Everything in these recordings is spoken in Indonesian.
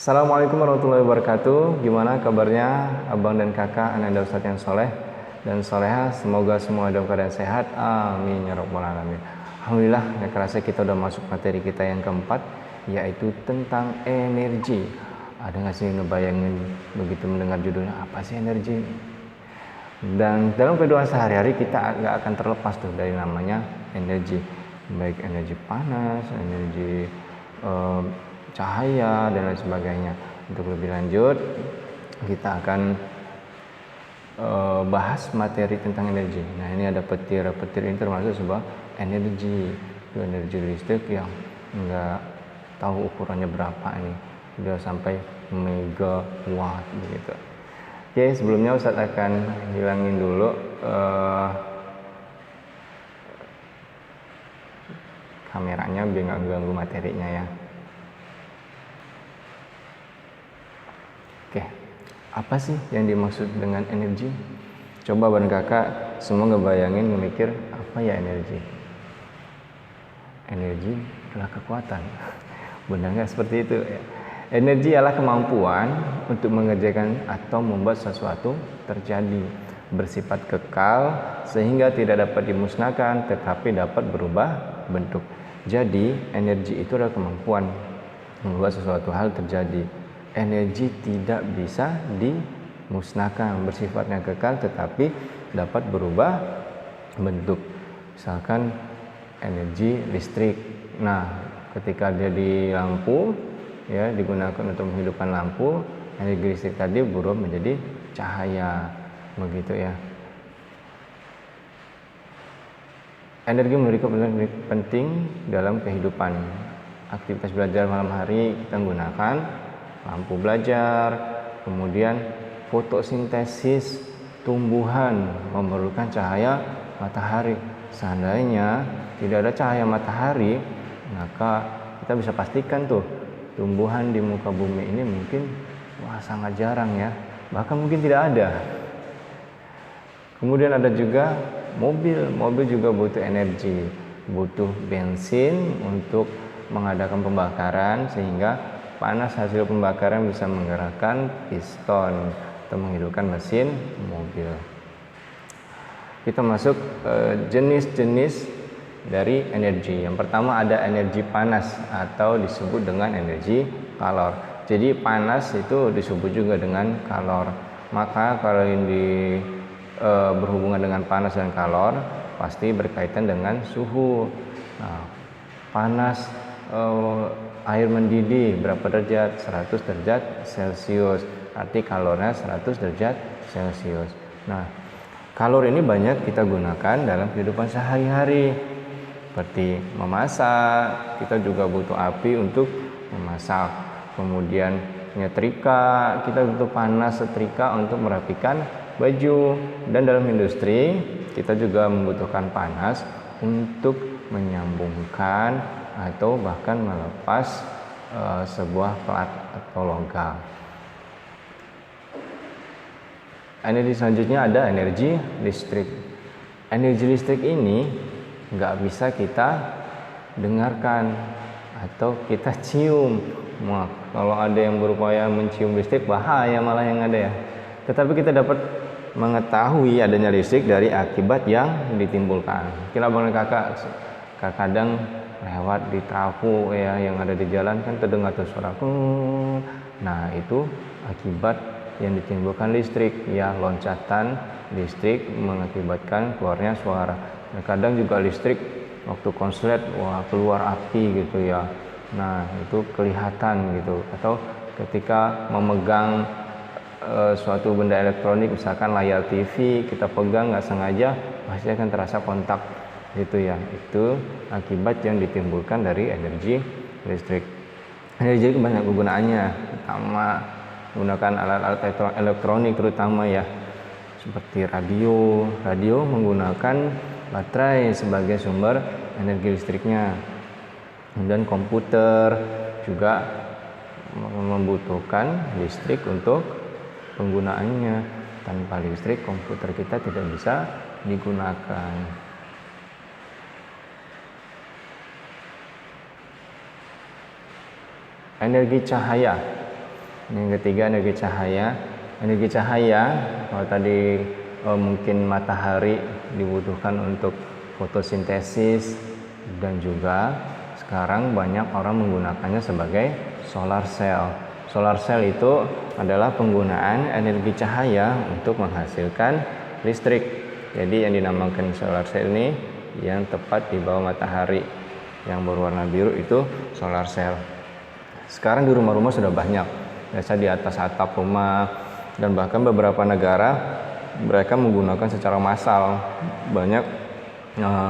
Assalamualaikum warahmatullahi wabarakatuh. Gimana kabarnya abang dan kakak, anak dan ustadz yang soleh dan soleha? Semoga semua dalam keadaan sehat. Amin ya rabbal alamin. Alhamdulillah, gak kerasa kita udah masuk materi kita yang keempat, yaitu tentang energi. Ada nggak sih ngebayangin begitu mendengar judulnya, apa sih energi? Dan dalam kehidupan sehari-hari kita nggak akan terlepas tuh dari namanya energi, baik energi panas, energi cahaya dan lain sebagainya. Untuk lebih lanjut kita akan bahas materi tentang energi. Nah, ini ada petir ini termasuk sebuah energi, itu energi listrik yang nggak tahu ukurannya berapa ini, udah sampai megawatt begitu. Oke, sebelumnya Ustadz akan hilangin dulu kameranya biar nggak ganggu materinya ya. Oke, apa sih yang dimaksud dengan energi? Coba bareng kakak semua ngebayangin, ngemikir apa ya energi? Energi adalah kekuatan. Benar nggak seperti itu? Energi adalah kemampuan untuk mengerjakan atau membuat sesuatu terjadi, bersifat kekal sehingga tidak dapat dimusnahkan tetapi dapat berubah bentuk. Jadi energi itu adalah kemampuan membuat sesuatu hal terjadi. Energi tidak bisa dimusnahkan, bersifatnya kekal tetapi dapat berubah bentuk. Misalkan energi listrik. Nah, ketika dia di lampu ya, digunakan untuk menghidupkan lampu, energi listrik tadi berubah menjadi cahaya, begitu ya. Energi memberikan peran penting dalam kehidupan. Aktivitas belajar malam hari kita menggunakan lampu belajar, kemudian fotosintesis tumbuhan memerlukan cahaya matahari. Seandainya tidak ada cahaya matahari, maka kita bisa pastikan tuh tumbuhan di muka bumi ini mungkin sangat jarang ya, bahkan mungkin tidak ada. Kemudian ada juga mobil juga butuh energi, butuh bensin untuk mengadakan pembakaran sehingga panas hasil pembakaran bisa menggerakkan piston atau menghidupkan mesin mobil. Kita masuk jenis-jenis dari energi. Yang pertama ada energi panas atau disebut dengan energi kalor. Jadi panas itu disebut juga dengan kalor. Maka kalau ini berhubungan dengan panas dan kalor pasti berkaitan dengan suhu. Nah, panas air mendidih berapa derajat? 100 derajat Celcius. Arti kalornya 100 derajat Celcius. Nah, kalor ini banyak kita gunakan dalam kehidupan sehari-hari. Seperti memasak, kita juga butuh api untuk memasak. Kemudian nyetrika, kita butuh panas setrika untuk merapikan baju. Dan dalam industri, kita juga membutuhkan panas untuk menyambungkan atau bahkan melepas sebuah plat atau logam. Energi selanjutnya ada energi listrik. Energi listrik ini nggak bisa kita dengarkan atau kita cium. Kalau ada yang berupaya mencium listrik, bahaya malah yang ada ya. Tetapi kita dapat mengetahui adanya listrik dari akibat yang ditimbulkan. Kira bang kakak kadang lewat di trafo ya yang ada di jalan kan terdengar tuh suara. Nah, itu akibat yang ditimbulkan listrik ya, loncatan listrik mengakibatkan keluarnya suara. Nah, kadang juga listrik waktu konslet keluar api gitu ya. Nah, itu kelihatan gitu. Atau ketika memegang suatu benda elektronik, misalkan layar TV, kita pegang nggak sengaja pasti akan terasa kontak gitu ya. Itu akibat yang ditimbulkan dari energi listrik. Energi listrik banyak kegunaannya, pertama menggunakan alat-alat elektronik terutama ya, seperti radio menggunakan baterai sebagai sumber energi listriknya. Dan komputer juga membutuhkan listrik untuk penggunaannya. Tanpa listrik komputer kita tidak bisa digunakan. Energi cahaya. Yang ketiga energi cahaya. Energi cahaya kalau tadi mungkin matahari dibutuhkan untuk fotosintesis, dan juga sekarang banyak orang menggunakannya sebagai solar cell. Solar cell itu adalah penggunaan energi cahaya untuk menghasilkan listrik. Jadi yang dinamakan solar cell ini yang tepat di bawah matahari yang berwarna biru itu solar cell. Sekarang di rumah-rumah sudah banyak, biasa di atas atap rumah, dan bahkan beberapa negara mereka menggunakan secara massal, banyak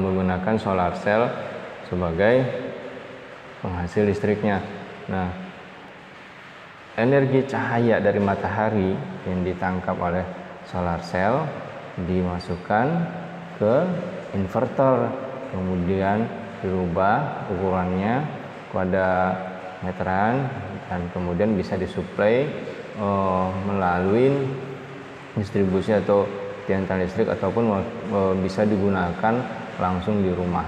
menggunakan solar cell sebagai penghasil listriknya. Nah, energi cahaya dari matahari yang ditangkap oleh solar cell dimasukkan ke inverter, kemudian dirubah ukurannya pada meteran, dan kemudian bisa disuplai melalui distribusi atau tiang listrik, ataupun bisa digunakan langsung di rumah.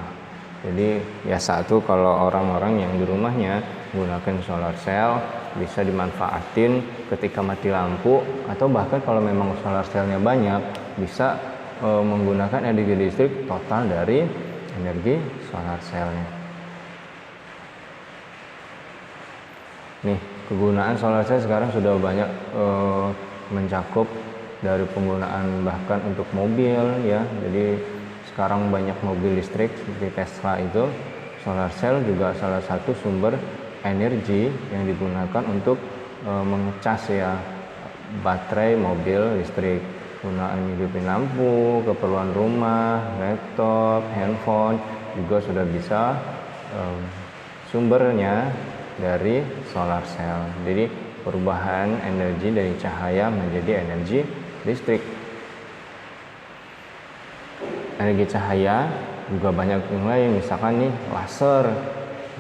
Jadi ya satu, kalau orang-orang yang di rumahnya menggunakan solar cell bisa dimanfaatin ketika mati lampu, atau bahkan kalau memang solar cellnya banyak bisa menggunakan energi listrik total dari energi solar cellnya. Nih, kegunaan solar cell sekarang sudah banyak mencakup dari penggunaan bahkan untuk mobil ya. Jadi sekarang banyak mobil listrik seperti Tesla itu, solar cell juga salah satu sumber energi yang digunakan untuk mengecas ya baterai mobil listrik. Gunaan hidupin lampu, keperluan rumah, laptop, handphone juga sudah bisa sumbernya dari solar cell. Jadi perubahan energi dari cahaya menjadi energi listrik. Energi cahaya juga banyak yang lain, misalkan nih laser.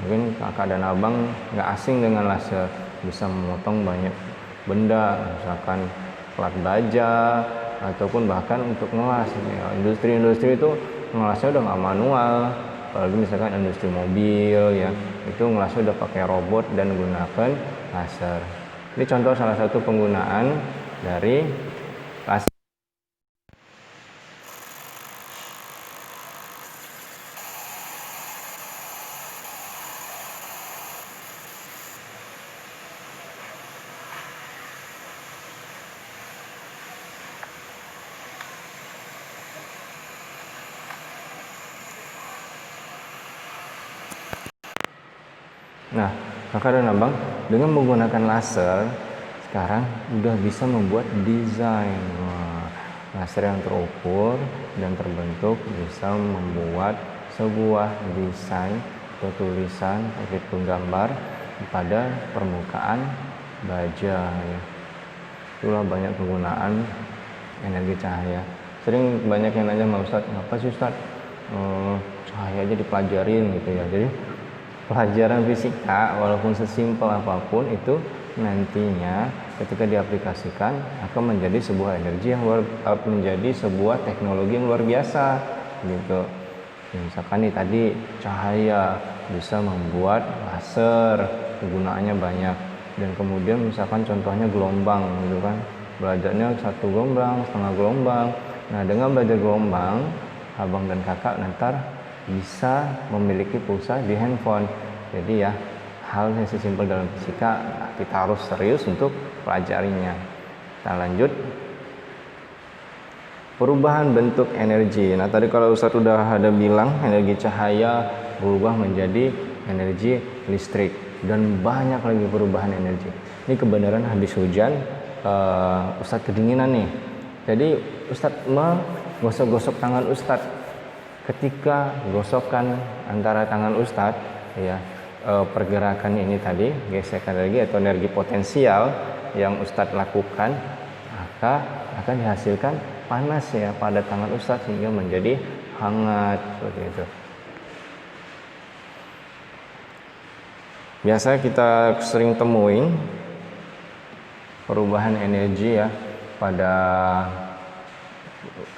Mungkin kakak dan abang nggak asing dengan laser, bisa memotong banyak benda, misalkan plat baja, ataupun bahkan untuk ngelas. Industri-industri itu ngelasnya udah nggak manual, apalagi misalkan industri mobil ya, itu ngelasnya udah pakai robot dan menggunakan laser. Ini contoh salah satu penggunaan dari laser. Nah, kakak dan abang dengan menggunakan laser sekarang udah bisa membuat desain. Laser yang terukur dan terbentuk bisa membuat sebuah desain atau tulisan ataupun gambar pada permukaan baja ya. Itulah banyak penggunaan energi cahaya. Sering banyak yang nanya sama Ustadz, ngapa sih Ustadz cahaya aja dipelajarin gitu ya. Jadi pelajaran fisika walaupun sesimpel apapun itu nantinya ketika diaplikasikan akan menjadi sebuah energi yang menjadi sebuah teknologi yang luar biasa gitu. Misalkan nih tadi cahaya bisa membuat laser, kegunaannya banyak, dan kemudian misalkan contohnya gelombang gitu kan, belajarnya 1 gelombang, setengah gelombang. Nah, dengan belajar gelombang abang dan kakak nanti bisa memiliki pulsa di handphone. Jadi ya hal yang sesimpel dalam fisika kita harus serius untuk pelajarinya. Kita lanjut. Perubahan bentuk energi. Nah, tadi kalau Ustadz udah ada bilang energi cahaya berubah menjadi energi listrik, dan banyak lagi perubahan energi. Ini kebenaran habis hujan, Ustadz kedinginan nih. Jadi Ustadz menggosok-gosok tangan Ustadz. Ketika gosokkan antara tangan Ustadz ya, pergerakan ini tadi, gesekan energi atau energi potensial yang Ustadz lakukan, maka akan dihasilkan panas ya pada tangan Ustadz sehingga menjadi hangat seperti itu. Biasa kita sering temuin perubahan energi ya pada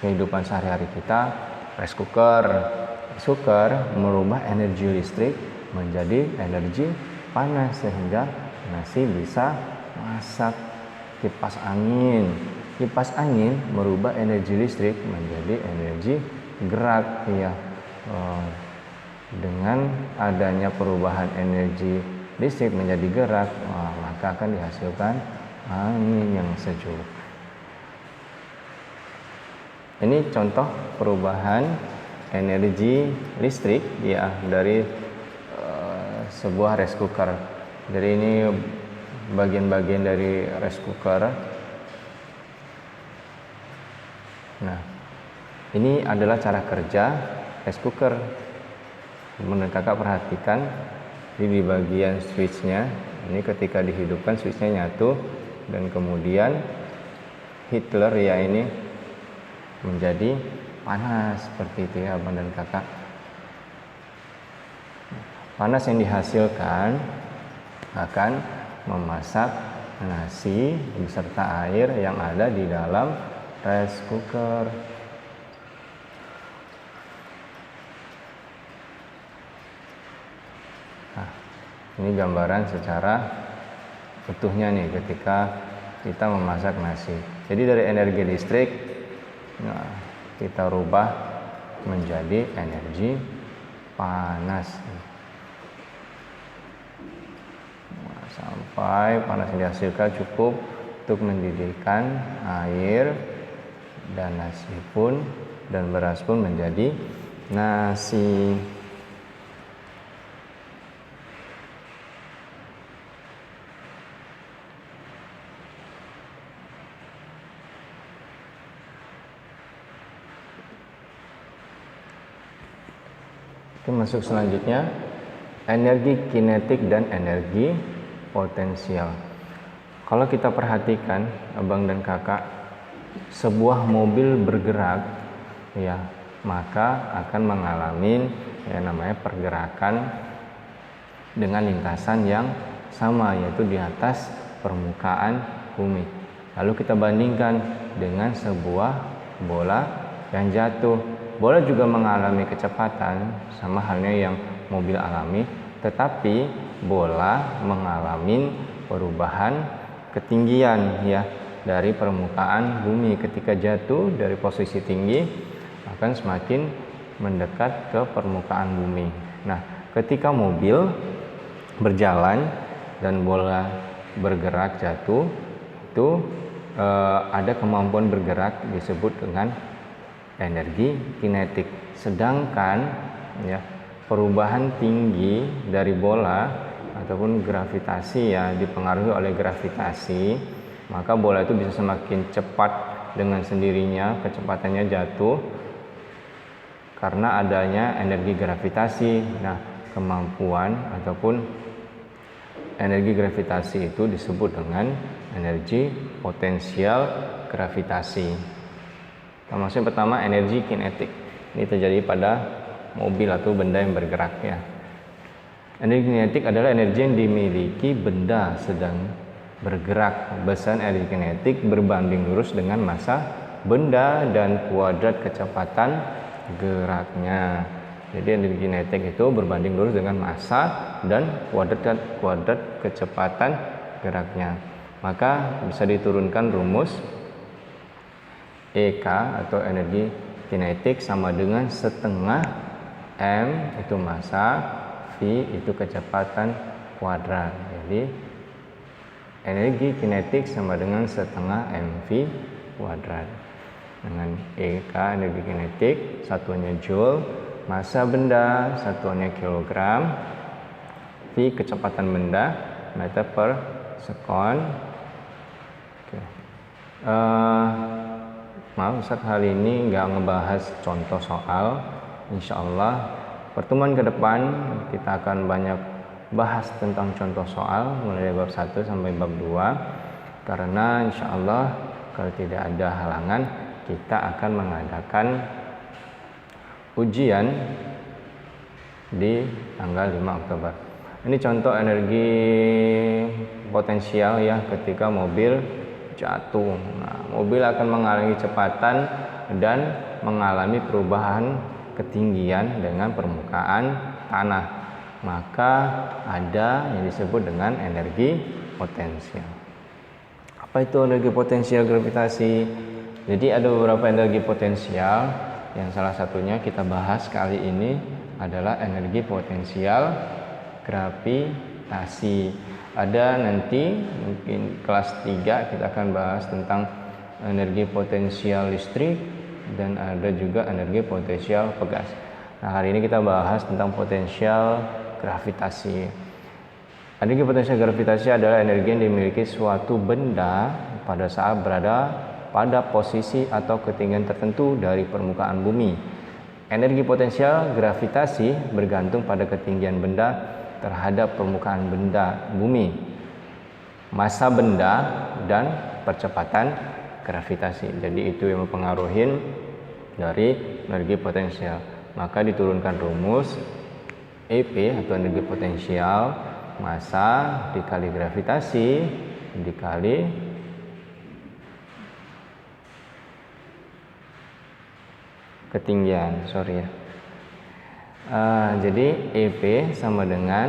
kehidupan sehari-hari kita. Rice cooker merubah energi listrik menjadi energi panas sehingga nasi bisa masak kipas angin. Kipas angin merubah energi listrik menjadi energi gerak ya. Dengan adanya perubahan energi listrik menjadi gerak, maka akan dihasilkan angin yang sejuk. Ini contoh perubahan energi listrik ya dari sebuah rice cooker. Jadi ini bagian-bagian dari rice cooker. Nah, ini adalah cara kerja rice cooker. Menurut kakak perhatikan di bagian switchnya. Ini ketika dihidupkan switchnya nyatu dan kemudian heater ya ini menjadi panas seperti itu ya abang dan kakak. Panas yang dihasilkan akan memasak nasi beserta air yang ada di dalam rice cooker. Nah, ini gambaran secara utuhnya nih ketika kita memasak nasi. Jadi dari energi listrik kita rubah menjadi energi panas. Sampai panas yang dihasilkan cukup untuk mendidihkan air dan nasi pun dan beras pun menjadi nasi. Oke, masuk selanjutnya energi kinetik dan energi potensial. Kalau kita perhatikan abang dan kakak, sebuah mobil bergerak ya, maka akan mengalami ya namanya pergerakan dengan lintasan yang sama, yaitu di atas permukaan bumi. Lalu kita bandingkan dengan sebuah bola yang jatuh. Bola juga mengalami kecepatan sama halnya yang mobil alami, tetapi bola mengalami perubahan ketinggian ya dari permukaan bumi. Ketika jatuh dari posisi tinggi akan semakin mendekat ke permukaan bumi. Nah, ketika mobil berjalan dan bola bergerak jatuh, itu ada kemampuan bergerak disebut dengan energi kinetik. Sedangkan ya perubahan tinggi dari bola ataupun gravitasi ya dipengaruhi oleh gravitasi, maka bola itu bisa semakin cepat dengan sendirinya kecepatannya jatuh karena adanya energi gravitasi. Nah, kemampuan ataupun energi gravitasi itu disebut dengan energi potensial gravitasi. Maksudnya pertama energi kinetik. Ini terjadi pada mobil atau benda yang bergerak ya. Energi kinetik adalah energi yang dimiliki benda sedang bergerak. Besaran energi kinetik berbanding lurus dengan massa benda dan kuadrat kecepatan geraknya. Jadi energi kinetik itu berbanding lurus dengan massa dan kuadrat kecepatan geraknya. Maka bisa diturunkan rumus EK atau energi kinetik sama dengan setengah M itu massa, V itu kecepatan kuadrat. Jadi energi kinetik sama dengan setengah mv kuadrat. Dengan EK energi kinetik satuannya joule, massa benda satuannya kilogram, V kecepatan benda meter per sekon. Oke. Maaf Ustaz, hari ini nggak ngebahas contoh soal. Insya Allah pertemuan ke depan kita akan banyak bahas tentang contoh soal mulai dari bab 1 sampai bab 2. Karena insya Allah kalau tidak ada halangan kita akan mengadakan ujian di tanggal 5 Oktober. Ini contoh energi potensial ya ketika mobil jatuh. Nah, mobil akan mengalami kecepatan dan mengalami perubahan ketinggian dengan permukaan tanah. Maka ada yang disebut dengan energi potensial. Apa itu energi potensial gravitasi? Jadi ada beberapa energi potensial, yang salah satunya kita bahas kali ini adalah energi potensial gravitasi. Ada nanti mungkin kelas 3 kita akan bahas tentang energi potensial listrik dan ada juga energi potensial pegas. Nah, hari ini kita bahas tentang potensial gravitasi. Energi potensial gravitasi adalah energi yang dimiliki suatu benda pada saat berada pada posisi atau ketinggian tertentu dari permukaan bumi. Energi potensial gravitasi bergantung pada ketinggian benda terhadap permukaan benda bumi, massa benda, dan percepatan gravitasi. Jadi itu yang mempengaruhi dari energi potensial. Maka diturunkan rumus EP atau energi potensial, massa dikali gravitasi dikali ketinggian. Jadi EP sama dengan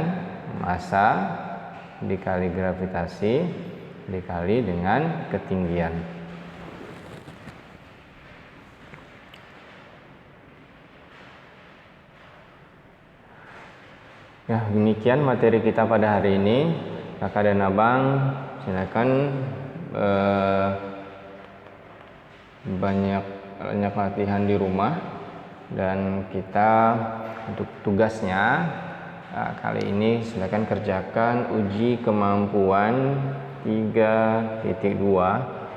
massa dikali gravitasi dikali dengan ketinggian. Ya, demikian materi kita pada hari ini. Kakak dan abang silakan banyak latihan di rumah, dan kita untuk tugasnya kali ini silakan kerjakan uji kemampuan 3.2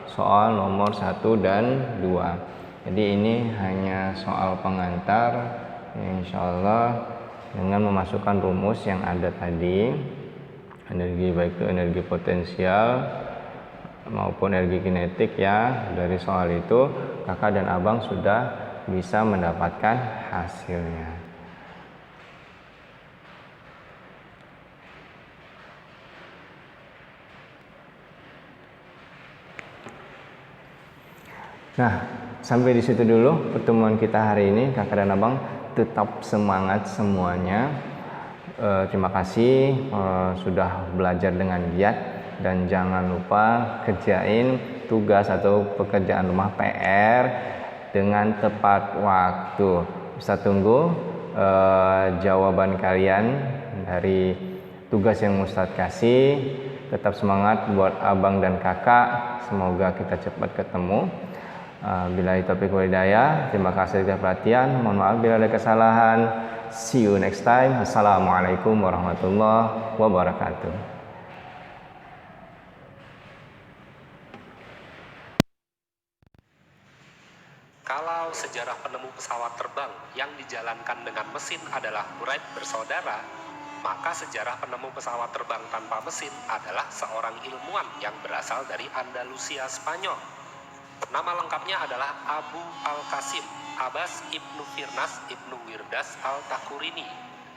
soal nomor 1 dan 2. Jadi ini hanya soal pengantar, insya Allah dengan memasukkan rumus yang ada tadi, energi baik itu energi potensial maupun energi kinetik ya. Dari soal itu kakak dan abang sudah bisa mendapatkan hasilnya. Nah, sampai di situ dulu pertemuan kita hari ini. Kakak dan abang tetap semangat semuanya. Terima kasih sudah belajar dengan giat, dan jangan lupa kerjain tugas atau pekerjaan rumah PR dengan tepat waktu. Bisa tunggu jawaban kalian dari tugas yang Ustadz kasih. Tetap semangat buat abang dan kakak, semoga kita cepat ketemu. Billahi taufiq wal hidayah. Terima kasih atas perhatian. Mohon maaf bila ada kesalahan. See you next time. Assalamualaikum warahmatullahi wabarakatuh. Kalau sejarah penemu pesawat terbang yang dijalankan dengan mesin adalah Wright bersaudara, maka sejarah penemu pesawat terbang tanpa mesin adalah seorang ilmuwan yang berasal dari Andalusia, Spanyol. Nama lengkapnya adalah Abu Al-Qasim Abbas Ibnu Firnas Ibnu Wirdas Al-Takurini,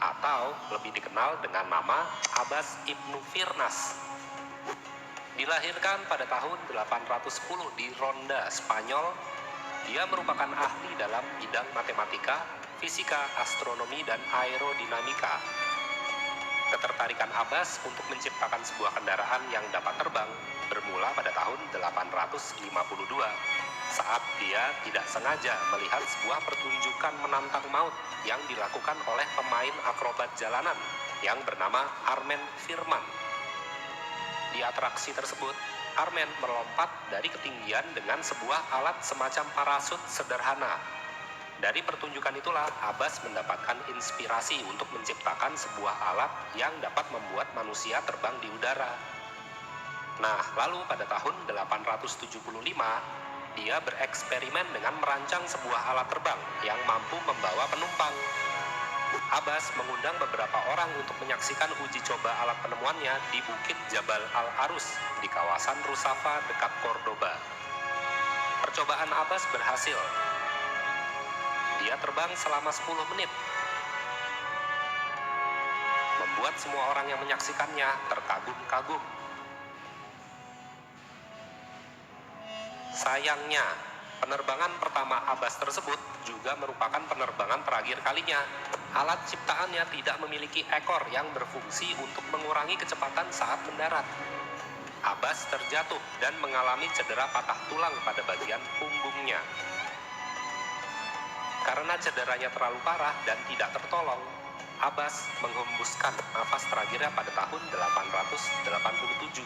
atau lebih dikenal dengan nama Abbas Ibnu Firnas. Dilahirkan pada tahun 810 di Ronda, Spanyol. Dia merupakan ahli dalam bidang matematika, fisika, astronomi, dan aerodinamika. Ketertarikan Abbas untuk menciptakan sebuah kendaraan yang dapat terbang bermula pada tahun 852 saat dia tidak sengaja melihat sebuah pertunjukan menantang maut yang dilakukan oleh pemain akrobat jalanan yang bernama Armen Firman. Di atraksi tersebut, Armen melompat dari ketinggian dengan sebuah alat semacam parasut sederhana. Dari pertunjukan itulah Abbas mendapatkan inspirasi untuk menciptakan sebuah alat yang dapat membuat manusia terbang di udara. Nah, lalu pada tahun 875, dia bereksperimen dengan merancang sebuah alat terbang yang mampu membawa penumpang. Abbas mengundang beberapa orang untuk menyaksikan uji coba alat penemuannya di Bukit Jabal Al-Arus di kawasan Rusafa dekat Cordoba. Percobaan Abbas berhasil. Dia terbang selama 10 menit, membuat semua orang yang menyaksikannya terkagum-kagum. Sayangnya, penerbangan pertama Abbas tersebut juga merupakan penerbangan terakhir kalinya. Alat ciptaannya tidak memiliki ekor yang berfungsi untuk mengurangi kecepatan saat mendarat. Abbas terjatuh dan mengalami cedera patah tulang pada bagian punggungnya. Karena cederanya terlalu parah dan tidak tertolong, Abbas menghembuskan nafas terakhirnya pada tahun 887.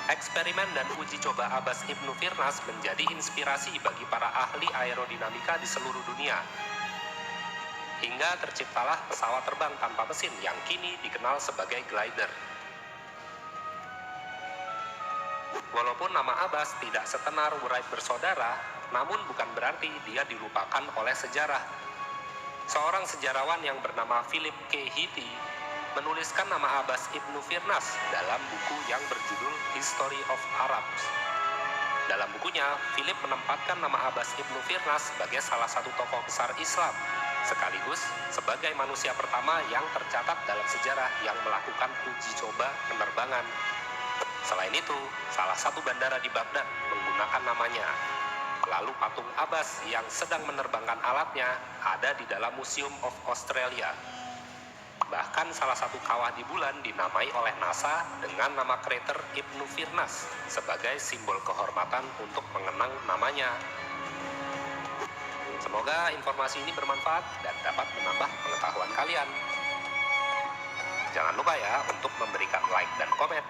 Eksperimen dan uji coba Abbas Ibnu Firnas menjadi inspirasi bagi para ahli aerodinamika di seluruh dunia. Hingga terciptalah pesawat terbang tanpa mesin yang kini dikenal sebagai glider. Walaupun nama Abbas tidak setenar Wright bersaudara, namun bukan berarti dia dilupakan oleh sejarah. Seorang sejarawan yang bernama Philip K. Hitti menuliskan nama Abbas Ibnu Firnas dalam buku yang berjudul History of Arabs. Dalam bukunya, Philip menempatkan nama Abbas Ibnu Firnas sebagai salah satu tokoh besar Islam, sekaligus sebagai manusia pertama yang tercatat dalam sejarah yang melakukan uji coba penerbangan. Selain itu, salah satu bandara di Baghdad menggunakan namanya. Lalu patung Abbas yang sedang menerbangkan alatnya ada di dalam Museum of Australia. Bahkan salah satu kawah di bulan dinamai oleh NASA dengan nama krater Ibnu Firnas sebagai simbol kehormatan untuk mengenang namanya. Semoga informasi ini bermanfaat dan dapat menambah pengetahuan kalian. Jangan lupa ya untuk memberikan like dan komen.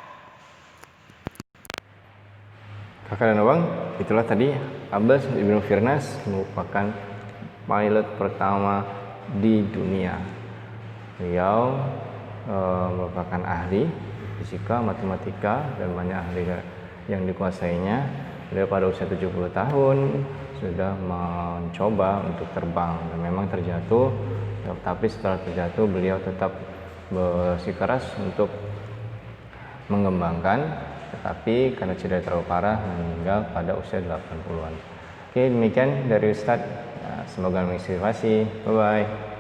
Kakak dan abang, itulah tadi Abbas Ibnu Firnas merupakan pilot pertama di dunia. Beliau merupakan ahli fisika, matematika, dan banyak ahli yang dikuasainya. Beliau pada usia 70 tahun sudah mencoba untuk terbang dan memang terjatuh, tapi setelah terjatuh beliau tetap bersikeras untuk mengembangkan, tetapi karena cedera terlalu parah meninggal pada usia 80-an. Oke, demikian dari Ustadz. Semoga menginspirasi. Bye-bye.